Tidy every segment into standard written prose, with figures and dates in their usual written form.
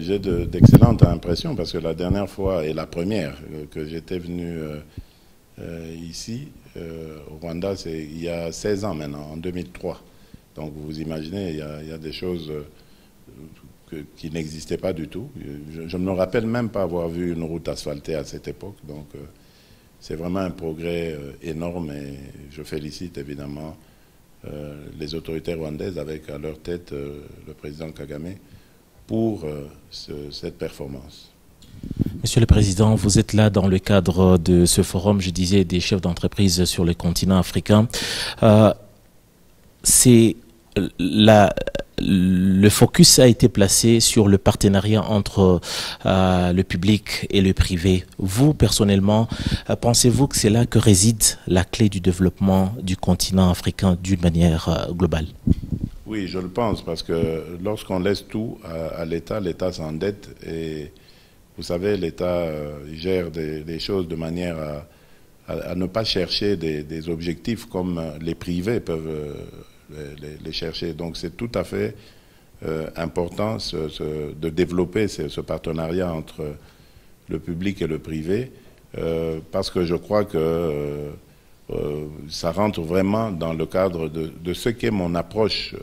J'ai d'excellentes impressions parce que la dernière fois et la première que j'étais venu ici, au Rwanda, c'est il y a 16 ans maintenant, en 2003. Donc vous imaginez, il y a des choses qui n'existaient pas du tout. Je ne me rappelle même pas avoir vu une route asphaltée à cette époque. Donc c'est vraiment un progrès énorme et je félicite évidemment les autorités rwandaises avec à leur tête le président Kagame pour cette performance. Monsieur le Président, vous êtes là dans le cadre de ce forum, je disais, des chefs d'entreprise sur le continent africain. Le focus a été placé sur le partenariat entre le public et le privé. Vous, personnellement, pensez-vous que c'est là que réside la clé du développement du continent africain d'une manière globale? Oui, je le pense, parce que lorsqu'on laisse tout à l'État, l'État s'endette et vous savez, l'État gère des choses de manière à ne pas chercher des objectifs comme les privés peuvent les chercher. Donc c'est tout à fait important de développer ce partenariat entre le public et le privé parce que je crois que ça rentre vraiment dans le cadre de ce qu'est mon approche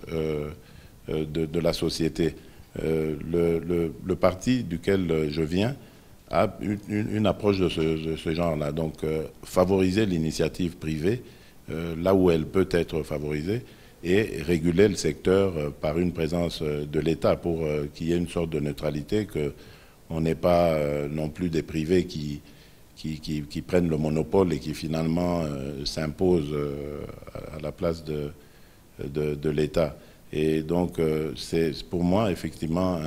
de la société. Le parti duquel je viens a une approche de ce genre-là. Donc favoriser l'initiative privée là où elle peut être favorisée et réguler le secteur par une présence de l'État pour qu'il y ait une sorte de neutralité, qu'on n'ait pas non plus des privés qui prennent le monopole et qui finalement s'imposent à la place de l'État. Et donc c'est pour moi effectivement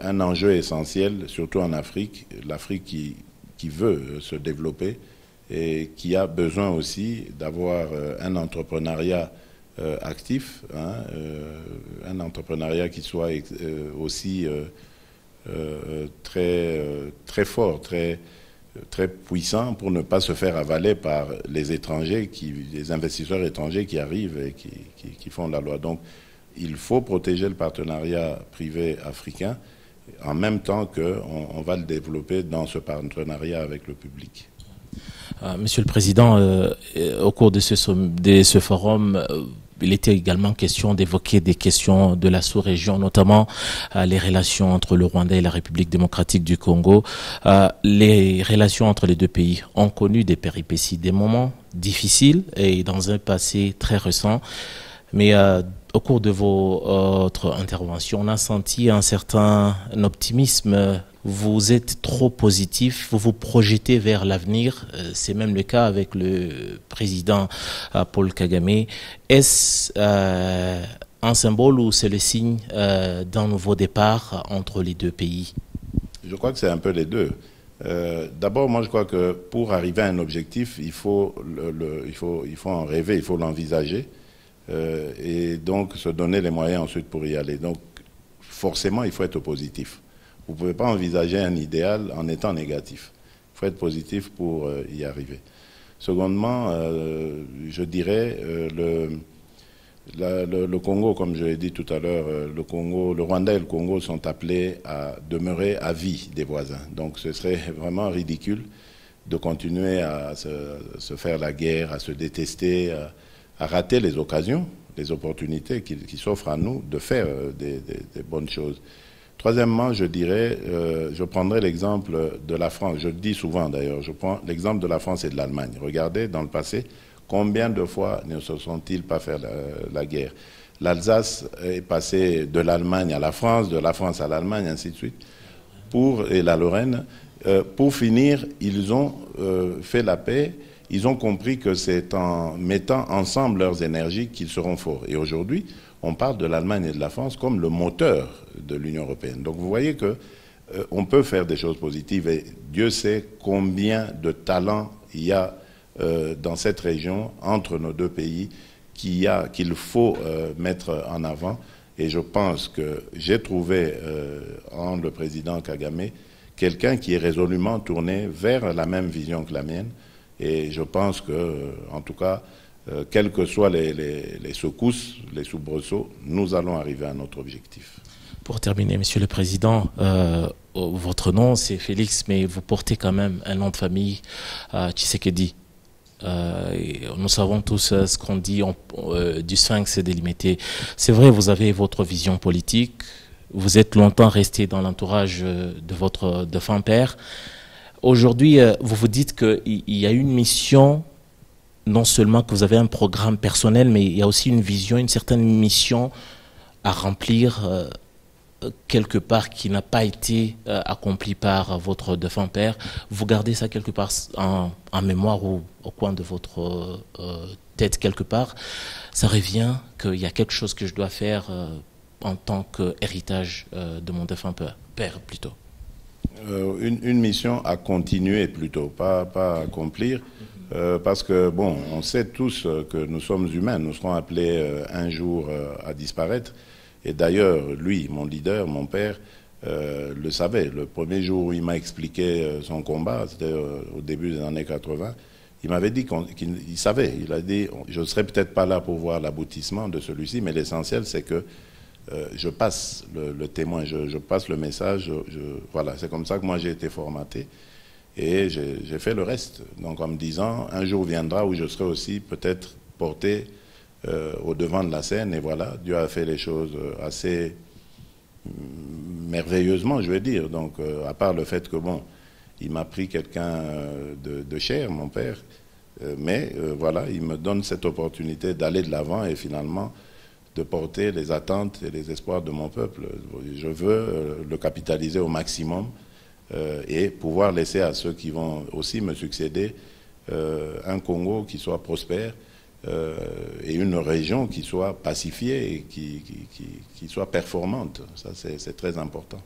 un enjeu essentiel, surtout en Afrique, l'Afrique qui veut se développer et qui a besoin aussi d'avoir un entrepreneuriat actif, hein, un entrepreneuriat qui soit aussi très fort, très puissant pour ne pas se faire avaler par les étrangers, les investisseurs étrangers qui arrivent et qui font la loi. Donc il faut protéger le partenariat privé africain en même temps qu'on va le développer dans ce partenariat avec le public. Monsieur le Président, au cours de ce forum, il était également question d'évoquer des questions de la sous-région, notamment les relations entre le Rwanda et la République démocratique du Congo. Les relations entre les deux pays ont connu des péripéties, des moments difficiles et dans un passé très récent. Mais au cours de votre intervention, on a senti un certain optimisme. Vous êtes trop positif, vous vous projetez vers l'avenir. C'est même le cas avec le président Paul Kagame. Est-ce un symbole ou c'est le signe d'un nouveau départ entre les deux pays? Je crois que c'est un peu les deux. D'abord, moi je crois que pour arriver à un objectif, il faut en rêver, il faut l'envisager. Et donc se donner les moyens ensuite pour y aller. Donc forcément, il faut être positif. Vous ne pouvez pas envisager un idéal en étant négatif. Il faut être positif pour y arriver. Secondement, je dirais, le Congo, comme je l'ai dit tout à l'heure, le Rwanda et le Congo sont appelés à demeurer à vie des voisins. Donc ce serait vraiment ridicule de continuer à se faire la guerre, à se détester, à rater les occasions, les opportunités qui s'offrent à nous de faire des bonnes choses. Troisièmement, je dirais, je prendrai l'exemple de la France. Je le dis souvent d'ailleurs, je prends l'exemple de la France et de l'Allemagne. Regardez, dans le passé, combien de fois ne se sont-ils pas fait la guerre? L'Alsace est passée de l'Allemagne à la France, de la France à l'Allemagne, ainsi de suite. Et la Lorraine, pour finir, ils ont fait la paix. Ils ont compris que c'est en mettant ensemble leurs énergies qu'ils seront forts. Et aujourd'hui, on parle de l'Allemagne et de la France comme le moteur de l'Union européenne. Donc vous voyez qu'on peut faire des choses positives et Dieu sait combien de talents il y a dans cette région, entre nos deux pays, qu'il faut mettre en avant. Et je pense que j'ai trouvé en le président Kagame quelqu'un qui est résolument tourné vers la même vision que la mienne. Et je pense que, en tout cas, quelles que soient les secousses, les soubresauts, nous allons arriver à notre objectif. Pour terminer, Monsieur le Président, votre nom c'est Félix, mais vous portez quand même un nom de famille, Tshisekedi. Nous savons tous ce qu'on dit du sphinx délimité. C'est vrai, vous avez votre vision politique, vous êtes longtemps resté dans l'entourage de votre défunt père. Aujourd'hui, vous vous dites qu'il y a une mission, non seulement que vous avez un programme personnel, mais il y a aussi une vision, une certaine mission à remplir quelque part qui n'a pas été accompli par votre défunt père. Vous gardez ça quelque part en mémoire ou au coin de votre tête quelque part. Ça revient qu'il y a quelque chose que je dois faire en tant qu'héritage de mon défunt père plutôt. Une mission à continuer plutôt, pas à accomplir. Parce que, bon, on sait tous que nous sommes humains, nous serons appelés un jour à disparaître. Et d'ailleurs, lui, mon leader, mon père, le savait. Le premier jour où il m'a expliqué son combat, c'était au début des années 80, il m'avait dit qu'il savait. Il a dit, je ne serai peut-être pas là pour voir l'aboutissement de celui-ci, mais l'essentiel, c'est que je passe le témoin, je passe le message. Voilà, c'est comme ça que moi j'ai été formaté. Et j'ai fait le reste. Donc en me disant, un jour viendra où je serai aussi peut-être porté au devant de la scène. Et voilà, Dieu a fait les choses assez merveilleusement, je vais dire. Donc à part le fait que, bon, il m'a pris quelqu'un de cher, mon père, mais voilà, il me donne cette opportunité d'aller de l'avant et finalement de porter les attentes et les espoirs de mon peuple. Je veux le capitaliser au maximum. Et pouvoir laisser à ceux qui vont aussi me succéder un Congo qui soit prospère et une région qui soit pacifiée et qui soit performante. Ça, c'est très important.